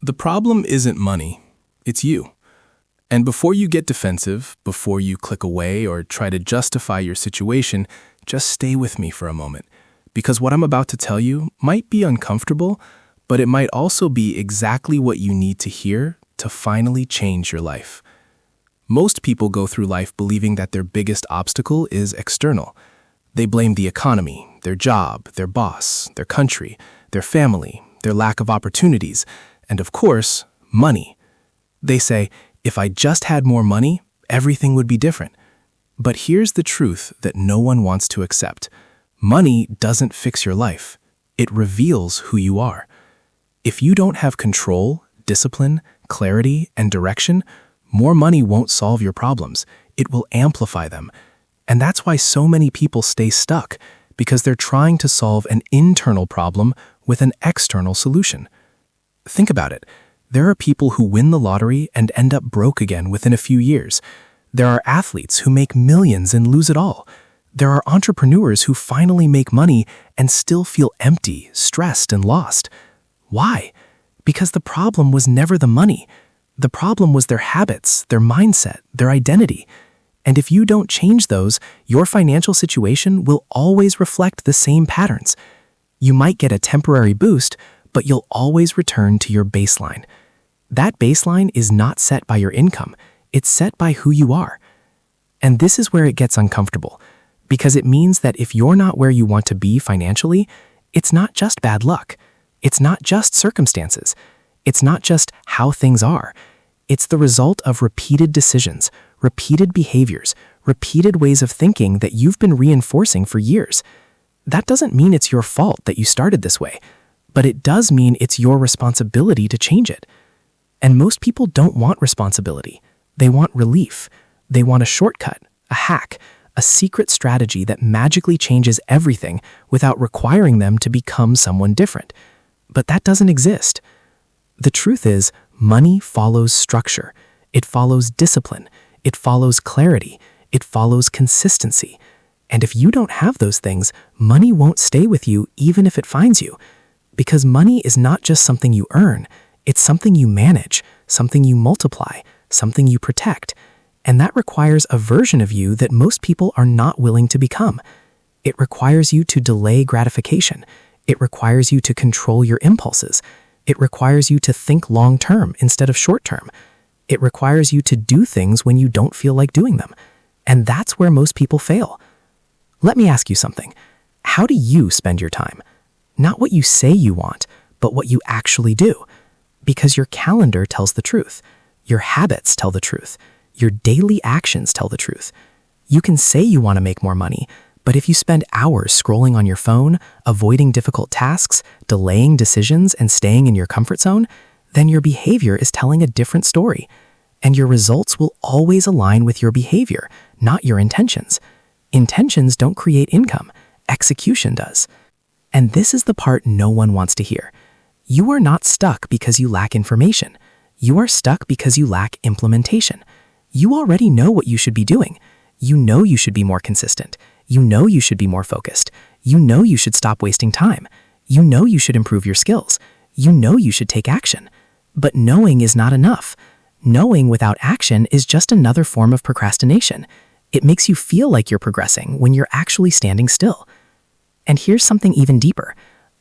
The problem isn't money, it's you. And before you get defensive, before you click away or try to justify your situation, just stay with me for a moment. Because what I'm about to tell you might be uncomfortable, but it might also be exactly what you need to hear to finally change your life. Most people go through life believing that their biggest obstacle is external. They blame the economy, their job, their boss, their country, their family, their lack of opportunities, and of course, money. They say, if I just had more money, everything would be different. But here's the truth that no one wants to accept. Money doesn't fix your life. It reveals who you are. If you don't have control, discipline, clarity, and direction, more money won't solve your problems. It will amplify them. And that's why so many people stay stuck, because they're trying to solve an internal problem with an external solution. Think about it. There are people who win the lottery and end up broke again within a few years. There are athletes who make millions and lose it all. There are entrepreneurs who finally make money and still feel empty, stressed, and lost. Why? Because the problem was never the money. The problem was their habits, their mindset, their identity. And if you don't change those, your financial situation will always reflect the same patterns. You might get a temporary boost, but you'll always return to your baseline. That baseline is not set by your income. It's set by who you are. And this is where it gets uncomfortable, because it means that if you're not where you want to be financially, it's not just bad luck. It's not just circumstances. It's not just how things are. It's the result of repeated decisions, repeated behaviors, repeated ways of thinking that you've been reinforcing for years. That doesn't mean it's your fault that you started this way, but it does mean it's your responsibility to change it. And most people don't want responsibility. They want relief. They want a shortcut, a hack, a secret strategy that magically changes everything without requiring them to become someone different. But that doesn't exist. The truth is, money follows structure. It follows discipline. It follows clarity. It follows consistency. And if you don't have those things, money won't stay with you even if it finds you. Because money is not just something you earn. It's something you manage, something you multiply, something you protect. And that requires a version of you that most people are not willing to become. It requires you to delay gratification. It requires you to control your impulses. It requires you to think long-term instead of short-term. It requires you to do things when you don't feel like doing them. And that's where most people fail. Let me ask you something. How do you spend your time? Not what you say you want, but what you actually do. Because your calendar tells the truth. Your habits tell the truth. Your daily actions tell the truth. You can say you want to make more money, but if you spend hours scrolling on your phone, avoiding difficult tasks, delaying decisions, and staying in your comfort zone, then your behavior is telling a different story. And your results will always align with your behavior, not your intentions. Intentions don't create income. Execution does. And this is the part no one wants to hear. You are not stuck because you lack information. You are stuck because you lack implementation. You already know what you should be doing. You know you should be more consistent. You know you should be more focused. You know you should stop wasting time. You know you should improve your skills. You know you should take action. But knowing is not enough. Knowing without action is just another form of procrastination. It makes you feel like you're progressing when you're actually standing still. And here's something even deeper.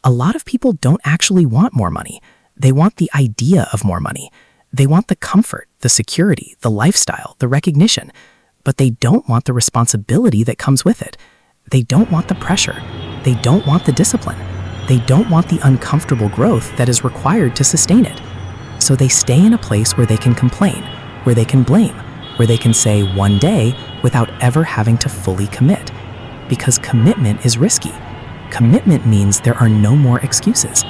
A lot of people don't actually want more money. They want the idea of more money. They want the comfort, the security, the lifestyle, the recognition. But they don't want the responsibility that comes with it. They don't want the pressure. They don't want the discipline. They don't want the uncomfortable growth that is required to sustain it. So they stay in a place where they can complain, where they can blame, where they can say one day without ever having to fully commit. Because commitment is risky. Commitment means there are no more excuses.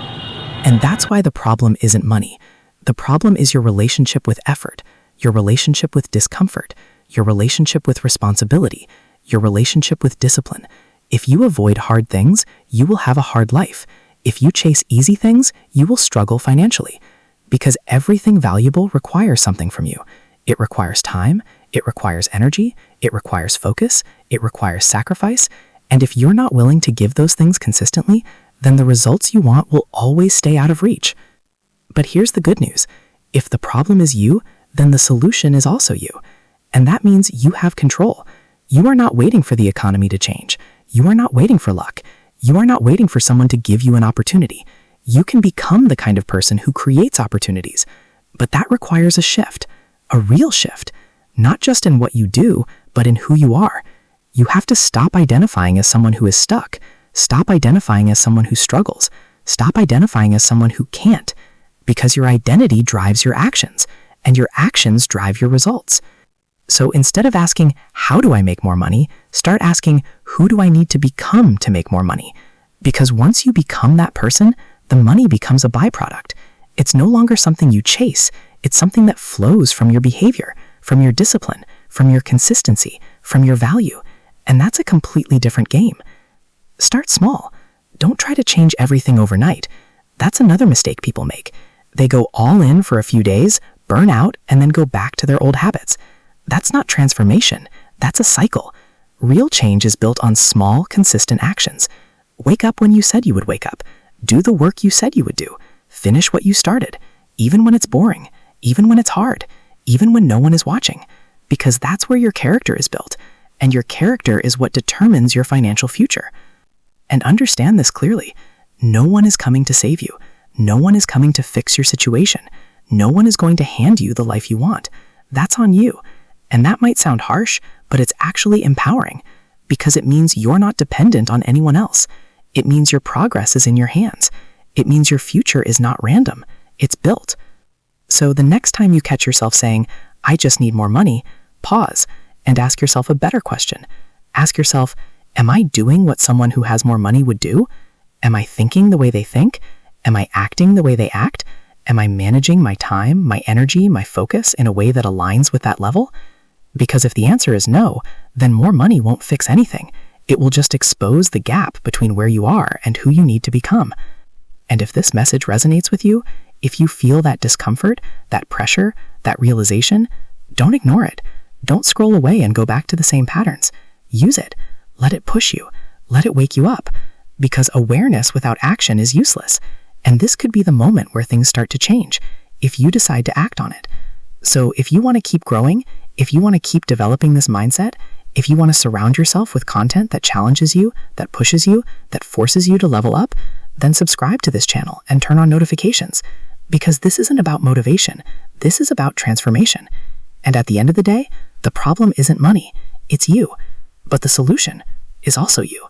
And that's why the problem isn't money. The problem is your relationship with effort, your relationship with discomfort, your relationship with responsibility, your relationship with discipline. If you avoid hard things, you will have a hard life. If you chase easy things, you will struggle financially. Because everything valuable requires something from you. It requires time, it requires energy, it requires focus, it requires sacrifice. And if you're not willing to give those things consistently, then the results you want will always stay out of reach. But here's the good news. If the problem is you, then the solution is also you. And that means you have control. You are not waiting for the economy to change. You are not waiting for luck. You are not waiting for someone to give you an opportunity. You can become the kind of person who creates opportunities. But that requires a shift, a real shift, not just in what you do, but in who you are. You have to stop identifying as someone who is stuck. Stop identifying as someone who struggles. Stop identifying as someone who can't. Because your identity drives your actions, and your actions drive your results. So instead of asking, how do I make more money? Start asking, who do I need to become to make more money? Because once you become that person, the money becomes a byproduct. It's no longer something you chase. It's something that flows from your behavior, from your discipline, from your consistency, from your value. And that's a completely different game. Start small. Don't try to change everything overnight. That's another mistake people make. They go all in for a few days, burn out, and then go back to their old habits. That's not transformation. That's a cycle. Real change is built on small, consistent actions. Wake up when you said you would wake up. Do the work you said you would do. Finish what you started, even when it's boring, even when it's hard, even when no one is watching. Because that's where your character is built. And your character is what determines your financial future. And understand this clearly. No one is coming to save you. No one is coming to fix your situation. No one is going to hand you the life you want. That's on you. And that might sound harsh, but it's actually empowering because it means you're not dependent on anyone else. It means your progress is in your hands. It means your future is not random. It's built. So the next time you catch yourself saying, I just need more money, pause and ask yourself a better question. Ask yourself, am I doing what someone who has more money would do? Am I thinking the way they think? Am I acting the way they act? Am I managing my time, my energy, my focus in a way that aligns with that level? Because if the answer is no, then more money won't fix anything. It will just expose the gap between where you are and who you need to become. And if this message resonates with you, if you feel that discomfort, that pressure, that realization, don't ignore it. Don't scroll away and go back to the same patterns. Use it. Let it push you. Let it wake you up. Because awareness without action is useless. And this could be the moment where things start to change, if you decide to act on it. So if you want to keep growing, if you want to keep developing this mindset, if you want to surround yourself with content that challenges you, that pushes you, that forces you to level up, then subscribe to this channel and turn on notifications. Because this isn't about motivation. This is about transformation. And at the end of the day, the problem isn't money. It's you. But the solution is also you.